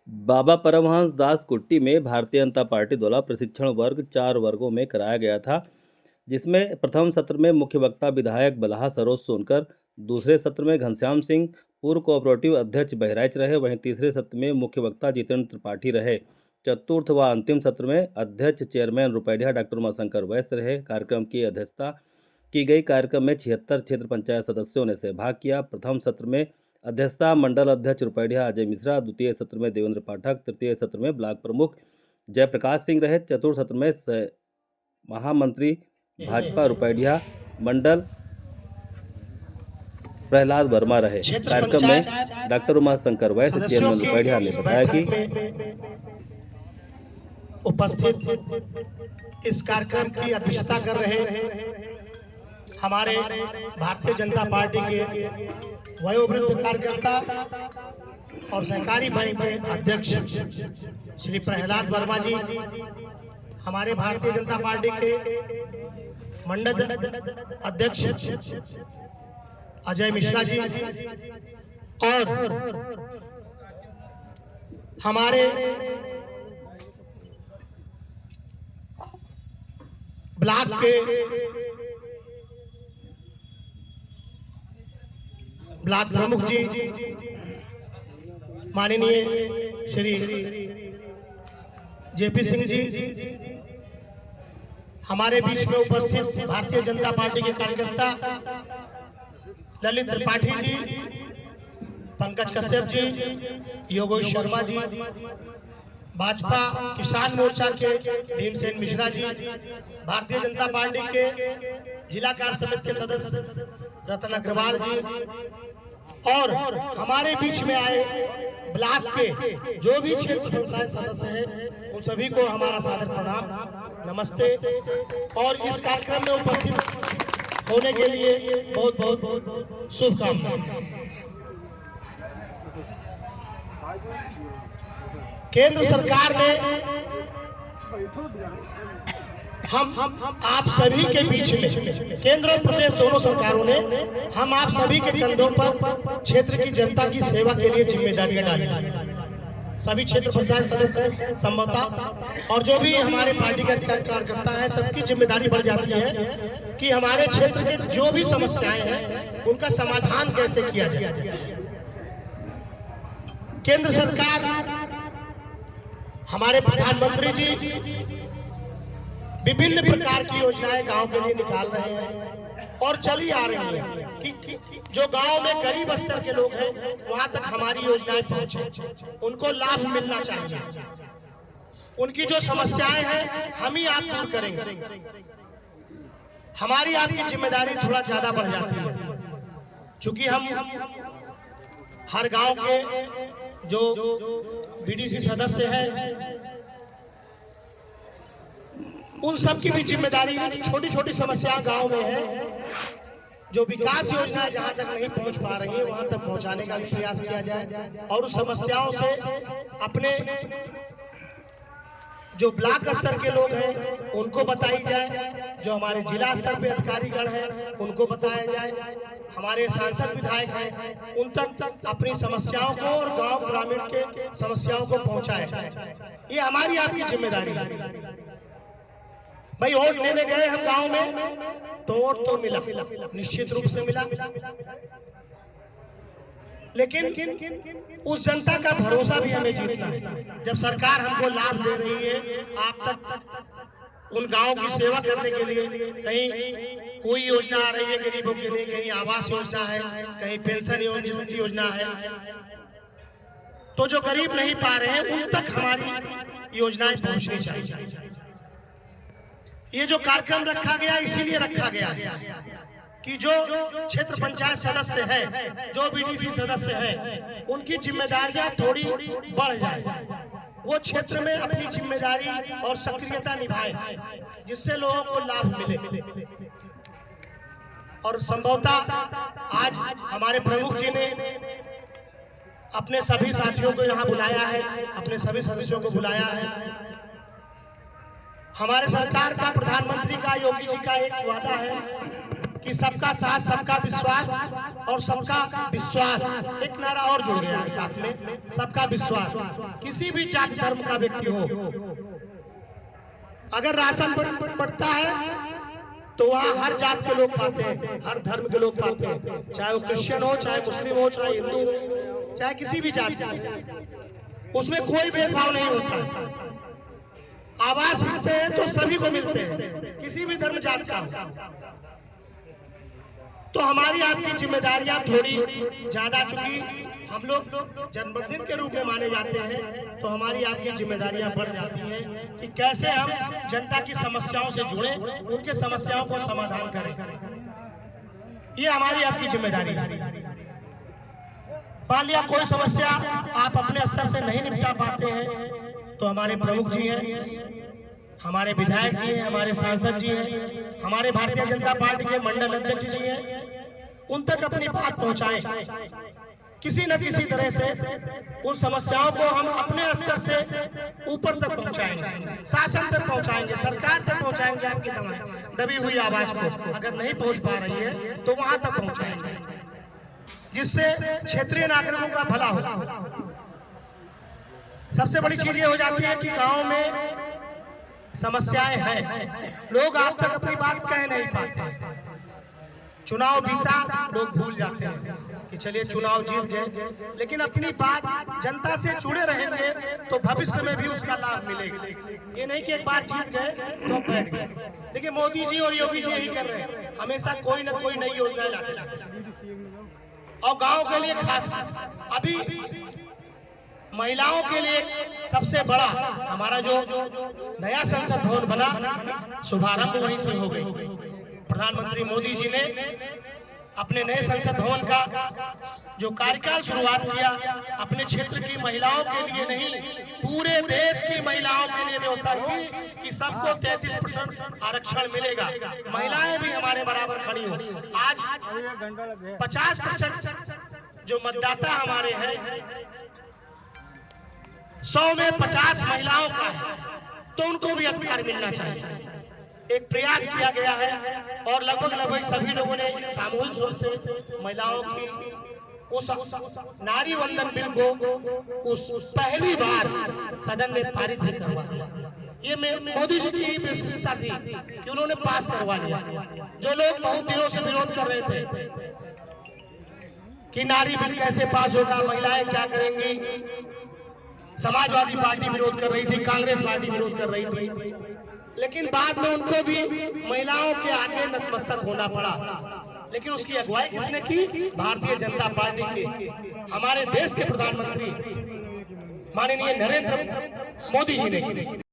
बाबा परमहंस दास कुट्टी में भारतीय जनता पार्टी द्वारा प्रशिक्षण वर्ग 4 वर्गों में कराया गया था, जिसमें प्रथम सत्र में मुख्य वक्ता विधायक बलहा सरोज सोनकर, दूसरे सत्र में घनश्याम सिंह पूर्व कोऑपरेटिव अध्यक्ष बहराइच रहे, वहीं तीसरे सत्र में मुख्य वक्ता जितेंद्र त्रिपाठी रहे। चतुर्थ व अंतिम सत्र में अध्यक्ष चेयरमैन रुपैडिया डॉक्टर उमाशंकर वैश्य रहे। कार्यक्रम की अध्यक्षता की गई। कार्यक्रम में 76 क्षेत्र पंचायत सदस्यों ने सहभाग किया। प्रथम सत्र में अध्यक्षता मंडल अध्यक्ष रुपैडिया अजय मिश्रा, द्वितीय सत्र में देवेंद्र पाठक, तृतीय सत्र में ब्लॉक प्रमुख जयप्रकाश सिंह रहे। चतुर्थ सत्र में महामंत्री भाजपा रुपैडिया मंडल प्रहलाद वर्मा रहे। कार्यक्रम में डॉक्टर उमाशंकर वैश्य चेयरमैन रुपैडिया ने बताया कि उपस्थित इस कार्यक्रम की अध्यक्षता कर रहे हमारे भारतीय जनता पार्टी के वयोवृद्ध कार्यकर्ता और सहकारी बैंक के अध्यक्ष श्री प्रहलाद वर्मा जी, हमारे भारतीय जनता पार्टी के मंडल अध्यक्ष अजय मिश्रा जी और हमारे ब्लॉक के ब्लॉक प्रमुख जी माननीय श्री जेपी सिंह जी, हमारे बीच में उपस्थित भारतीय जनता पार्टी के कार्यकर्ता ललित त्रिपाठी जी, पंकज कश्यप जी, योगेश शर्मा जी, भाजपा किसान मोर्चा के भीमसेन मिश्रा जी, भारतीय जनता पार्टी के जिला कार्य समिति के सदस्य रतन अग्रवाल जी और हमारे बीच में आए ब्लॉक के जो भी क्षेत्र पंचायत सदस्य हैं उन सभी को हमारा सादर प्रणाम, नमस्ते। और इस कार्यक्रम में उपस्थित होने के लिए बहुत बहुत शुभकामनाएं। केंद्र सरकार ने हम आप सभी के बीच में, केंद्र और प्रदेश दोनों सरकारों ने हम आप सभी के कंधों पर क्षेत्र की जनता की सेवा के लिए जिम्मेदारियां डाली। सभी क्षेत्र पंचायत सदस्य संभवतः और जो भी हमारे पार्टी का कार्यकर्ता है, सबकी जिम्मेदारी बढ़ जाती है कि हमारे क्षेत्र के जो भी समस्याएं हैं उनका समाधान कैसे किया जाए। केंद्र सरकार, हमारे प्रधानमंत्री जी विभिन्न प्रकार की योजनाएं गांव के लिए निकाल रहे हैं और चली आ रही है कि जो गांव में गरीब स्तर के लोग हैं वहां तक हमारी योजनाएं पहुंचे, उनको लाभ मिलना चाहिए। उनकी जो समस्याएं हैं हम ही आप दूर करेंगे। हमारी आपकी जिम्मेदारी थोड़ा ज्यादा बढ़ जाती है, क्योंकि हम हर गांव के जो बीडीसी सदस्य हैं उन सब की भी जिम्मेदारी है। छोटी छोटी समस्या गांव में है, जो विकास योजनाएं जहां तक नहीं पहुंच पा रही है वहां तक पहुंचाने का भी प्रयास किया जाए और उस समस्याओं से अपने जो ब्लॉक स्तर के लोग हैं उनको बताई जाए, जो हमारे जिला स्तर पे अधिकारीगण हैं उनको बताया जाए, हमारे सांसद विधायक हैं उन तक अपनी समस्याओं को और गांव ग्रामीण के समस्याओं को पहुंचाया जाए। ये हमारी आपकी जिम्मेदारी है। भाई वोट लेने गए हम गांव में तो वोट तो मिला, निश्चित रूप से मिला, लेकिन उस जनता का भरोसा भी हमें जीतना है। जब सरकार हमको लाभ दे रही है, आप तक उन गांव की सेवा करने के लिए कहीं कोई योजना आ रही है गरीबों के लिए, कहीं आवास योजना है, कहीं पेंशन योजना है, तो जो गरीब नहीं पा रहे हैं उन तक हमारी योजनाएं पहुंचनी चाहिए। ये जो कार्यक्रम रखा गया इसीलिए रखा गया है कि जो क्षेत्र पंचायत सदस्य है, जो बीडीसी सदस्य है, उनकी जिम्मेदारियां थोड़ी बढ़ जाए, वो क्षेत्र में अपनी जिम्मेदारी और सक्रियता निभाए, जिससे लोगों को लाभ मिले। और संभवतः आज हमारे प्रमुख जी ने अपने सभी साथियों को यहाँ बुलाया है, अपने सभी सदस्यों को बुलाया है। हमारे सरकार का, प्रधानमंत्री का, योगी जी का एक वादा है कि सबका साथ सबका विश्वास और सबका विश्वास, एक नारा और जुड़ गया है साथ में, सबका विश्वास। किसी भी जाति धर्म का व्यक्ति हो, अगर राशन बढ़ता है तो वहाँ हर जात के लोग पाते हैं, हर धर्म के लोग पाते हैं, चाहे वो क्रिश्चियन हो, चाहे मुस्लिम हो, चाहे हिंदू हो, चाहे किसी भी जाति हो, उसमें कोई भेदभाव नहीं होता है। आवास मिलते हैं तो सभी को मिलते हैं, किसी भी धर्म जात का हो। तो हमारी आपकी जिम्मेदारियां थोड़ी ज्यादा, चूंकि हम लोग जन्मदिन के रूप में माने जाते हैं, तो हमारी आपकी जिम्मेदारियां बढ़ जाती हैं कि कैसे हम जनता की समस्याओं से जुड़े, उनके समस्याओं को समाधान करें। ये हमारी आपकी जिम्मेदारी है। मान लिया कोई समस्या आप अपने स्तर से नहीं निपटा पाते हैं, तो हमारे प्रमुख जी हैं, हमारे विधायक जी हैं, हमारे सांसद जी हैं, हमारे भारतीय जनता पार्टी के मंडल अध्यक्ष जी हैं, उन तक अपनी बात पहुंचाएं। किसी न किसी तरह से उन समस्याओं को हम अपने स्तर से ऊपर तक पहुंचाएंगे, शासन तक पहुंचाएंगे, सरकार तक पहुंचाएंगे। आपकी दबी हुई आवाज को अगर नहीं पहुंच पा रही है तो वहां तक पहुंचाएंगे, जिससे क्षेत्रीय नागरिकों का भला हो। सबसे बड़ी चीज ये हो जाती है कि गांव में समस्याएं हैं, लोग आप तक अपनी बात कह नहीं पाते। चुनाव बीता, लोग भूल जाते हैं कि चलिए चुनाव जीत गए, लेकिन अपनी बात जनता से जुड़े रहेंगे तो भविष्य में भी उसका लाभ मिलेगा। ये नहीं कि एक बार जीत गए तो बैठ गए। देखिए मोदी जी और योगी जी यही कर रहे हैं, हमेशा कोई न कोई नई योजना लाते और गाँव के लिए खास। अभी महिलाओं के लिए सबसे बड़ा हमारा जो नया संसद भवन बना, शुभारंभ वहीं से हो गई। प्रधानमंत्री मोदी जी ने अपने नए संसद भवन का जो कार्यकाल शुरुआत किया, अपने क्षेत्र की महिलाओं के लिए नहीं, पूरे देश की महिलाओं के लिए व्यवस्था की कि सबको 33% आरक्षण मिलेगा, महिलाएं भी हमारे बराबर खड़ी हो। आज 50% जो मतदाता हमारे हैं, 100 में 50 महिलाओं का है, तो उनको भी अधिकार मिलना चाहिए। एक प्रयास किया गया है और लगभग सभी लोगों ने सामूहिक रूप से महिलाओं की उस नारी वंदन बिल को उस पहली बार सदन में पारित भी करवा दिया। ये मोदी जी की विशेषता थी कि उन्होंने पास करवा दिया। जो लोग बहुत दिनों से विरोध कर रहे थे कि नारी बिल कैसे पास होगा, महिलाएं क्या करेंगी, समाजवादी पार्टी विरोध कर रही थी, कांग्रेस पार्टी विरोध कर रही थी, लेकिन बाद में उनको भी महिलाओं के आगे नतमस्तक होना पड़ा। लेकिन उसकी अगुवाई किसने की? भारतीय जनता पार्टी के, हमारे देश के प्रधानमंत्री माननीय नरेंद्र मोदी जी ने की।